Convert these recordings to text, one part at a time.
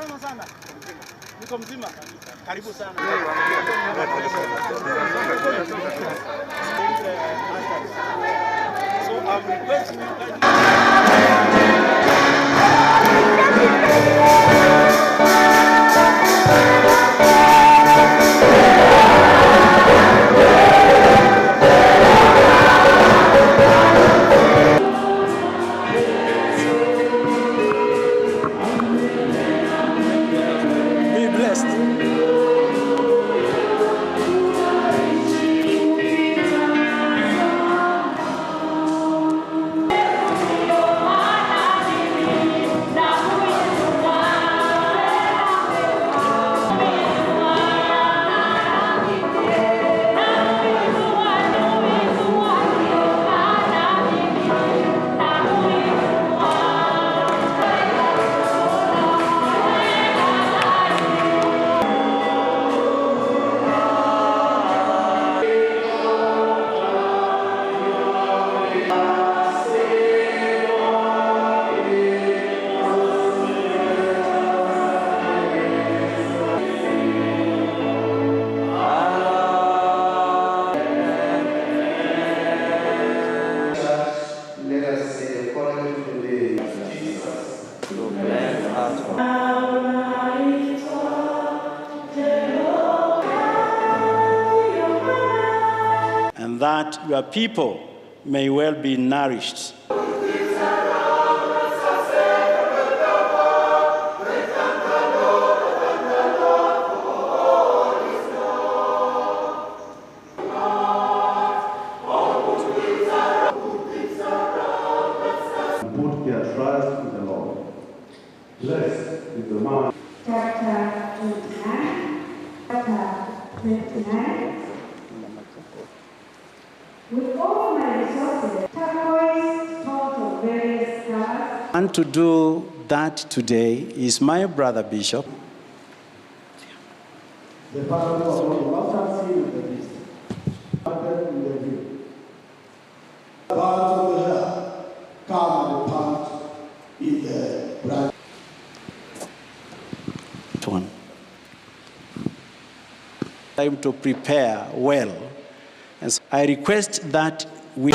Salama sana. Niko mzima. Karibu sana. So I'm requesting you and that your people may well be nourished. Put their trust in the Lord. Blessed is the man. Chapter 29. Chapter 29. With all my resources, turquoise, taught of various colors. And to do that today is my brother Bishop. The parable of the mustard seed and the beast. Planted in the view. Part of the hair come and part in the branch. Time to prepare well. And so I request that we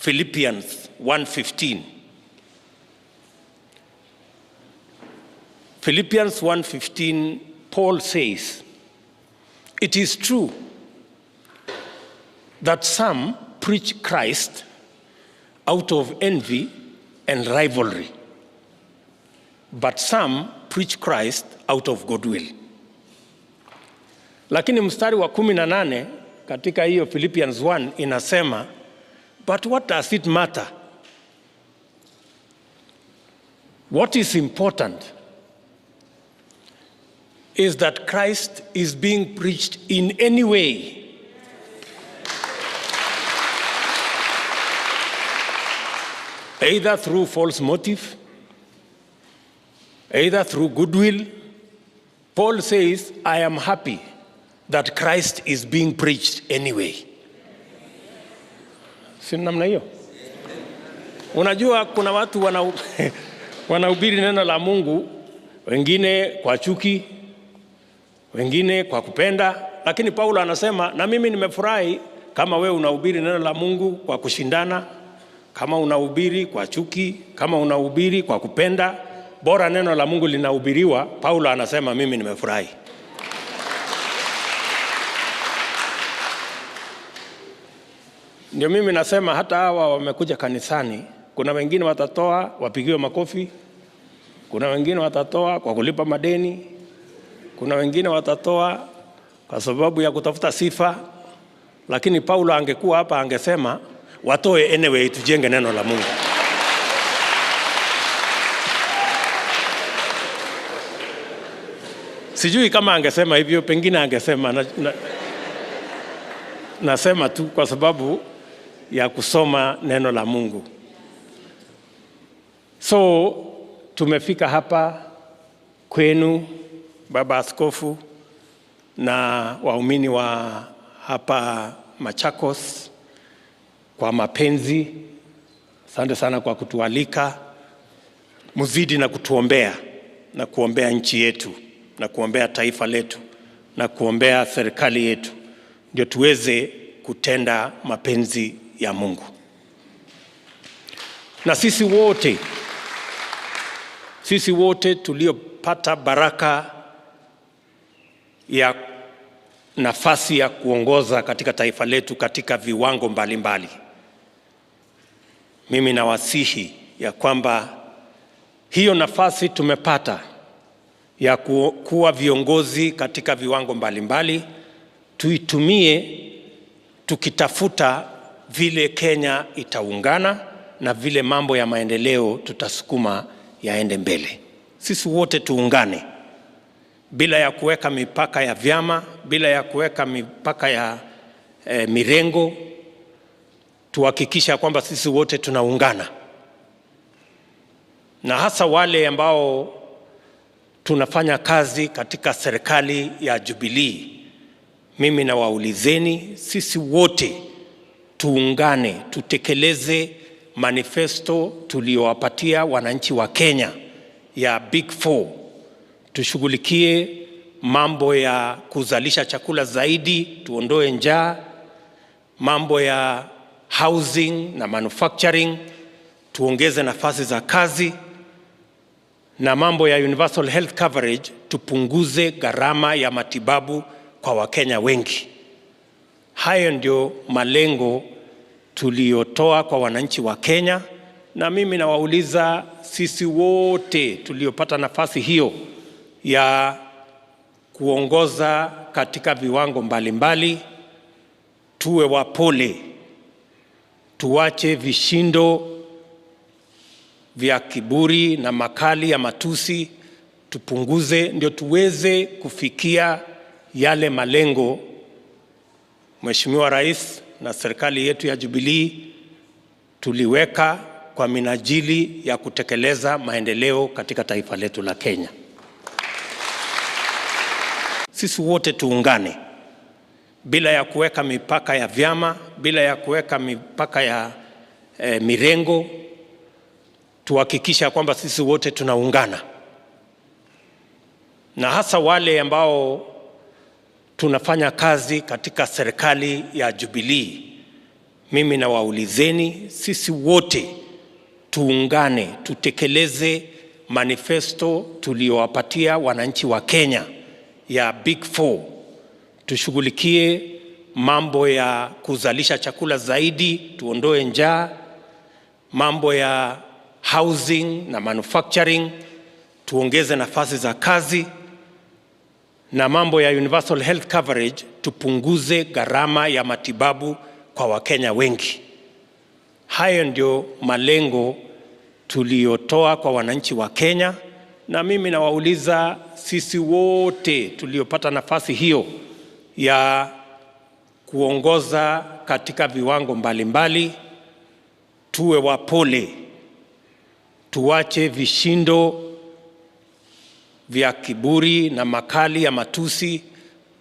Philippians 1:15. Philippians 1:15, Paul says, "It is true that some preach Christ out of envy and rivalry, but some preach Christ out of goodwill." Lakini mstari wa 18 katika hiyo Philippians 1 inasema, "But what does it matter? What is important is that Christ is being preached in any way, either through false motive, either through goodwill." Paul says, "I am happy that Christ is being preached anyway." Si namna hiyo? Unajua kuna watu wanahubiri neno la Mungu, wengine kwa chuki, wengine kwa kupenda, lakini Paulo anasema na mimi nimefurahi kama wewe unahubiri neno la Mungu kwa kushindana, kama unahubiri kwa chuki, kama unahubiri kwa kupenda, bora neno la Mungu linahubiriwa. Paulo anasema mimi nimefurahi. Ndio mimi nasema hata hawa wamekuja kanisani, kuna wengine watatoa wapigiwe makofi, kuna wengine watatoa kwa kulipa madeni, kuna wengine watatoa kwa sababu ya kutafuta sifa, lakini Paulo angekuwa hapa angesema watoe anyway, tujenge neno la Mungu. Sijui kama angesema hivyo, pengine angesema nasema tu kwa sababu ya kusoma neno la Mungu. So tumefika hapa kwenu Baba Askofu na waumini wa hapa Machakos kwa mapenzi. Asante sana kwa kutualika. Muzidi na kutuombea na kuombea nchi yetu na kuombea taifa letu na kuombea serikali yetu, ndio tuweze kutenda mapenzi ya Mungu. Na sisi wote tuliopata baraka ya nafasi ya kuongoza katika taifa letu katika viwango mbalimbali, mimi nawasihi ya kwamba hiyo nafasi tumepata ya kuwa viongozi katika viwango mbalimbali, tuitumie tukitafuta vile Kenya itaungana na vile mambo ya maendeleo tutasukuma yaende mbele. Sisi wote tuungane bila ya kuweka mipaka ya vyama, bila ya kuweka mipaka ya mirengo. Tuhakikisha kwamba sisi wote tunaungana, na hasa wale ambao tunafanya kazi katika serikali ya Jubilee. Mimi na waulizeni, sisi wote tuungane, tutekeleze manifesto tuliowapatia wananchi wa Kenya ya Big Four. Tushughulikie mambo ya kuzalisha chakula zaidi, tuondoe njaa, mambo ya housing na manufacturing, tuongeze nafasi za kazi, na mambo ya universal health coverage, tupunguze gharama ya matibabu kwa Wakenya wengi. Hayo ndio malengo tuliotoa kwa wananchi wa Kenya, na mimi nawauliza sisi wote tuliopata nafasi hiyo ya kuongoza katika viwango mbalimbali, tuwe wapole, tuache vishindo vya kiburi na makali ya matusi, tupunguze, ndio tuweze kufikia yale malengo Mheshimiwa Rais na serikali yetu ya Jubilee tuliweka kwa minajili ya kutekeleza maendeleo katika taifa letu la Kenya. Sisi wote tuungane bila ya kuweka mipaka ya vyama, bila ya kuweka mipaka ya mirengo. Tuhakikisha kwamba sisi wote tunaungana, na hasa wale ambao tunafanya kazi katika serikali ya Jubilee. Mimi na waulizeni, sisi wote tuungane, tutekeleze manifesto tuliowapatia wananchi wa Kenya ya Big Four. Tushughulikie mambo ya kuzalisha chakula zaidi, tuondoe njaa, mambo ya housing na manufacturing, tuongeze nafasi za kazi, na mambo ya universal health coverage, tupunguze gharama ya matibabu kwa Wakenya wengi. Hayo ndio malengo tuliotoa kwa wananchi wa Kenya, na mimi nawauliza sisi wote tuliopata nafasi hiyo ya kuongoza katika viwango mbalimbali, tuwe wapole, tuache vishindo vya kiburi na makali ya matusi,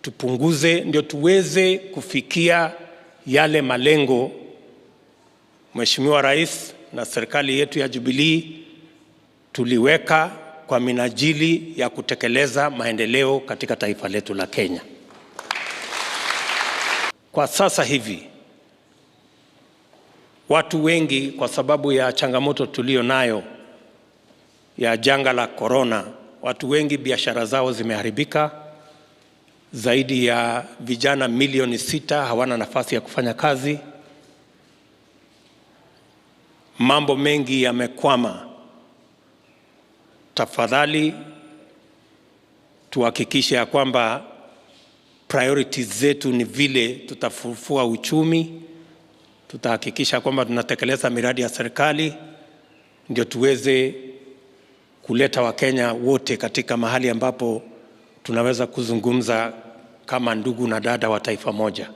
tupunguze, ndio tuweze kufikia yale malengo Mheshimiwa Rais na serikali yetu ya Jubilee tuliweka kwa minajili ya kutekeleza maendeleo katika taifa letu la Kenya. Kwa sasa hivi watu wengi, kwa sababu ya changamoto tulio nayo ya janga la corona, watu wengi biashara zao zimeharibika. Zaidi ya vijana milioni 6 hawana nafasi ya kufanya kazi. Mambo mengi yamekwama. Tafadhali tuhakikishe ya kwamba priorities zetu ni vile tutafufua uchumi, tutahakikisha kwamba tunatekeleza miradi ya serikali ndio tuweze kuleta Wakenya wote katika mahali ambapo tunaweza kuzungumza kama ndugu na dada wa taifa moja.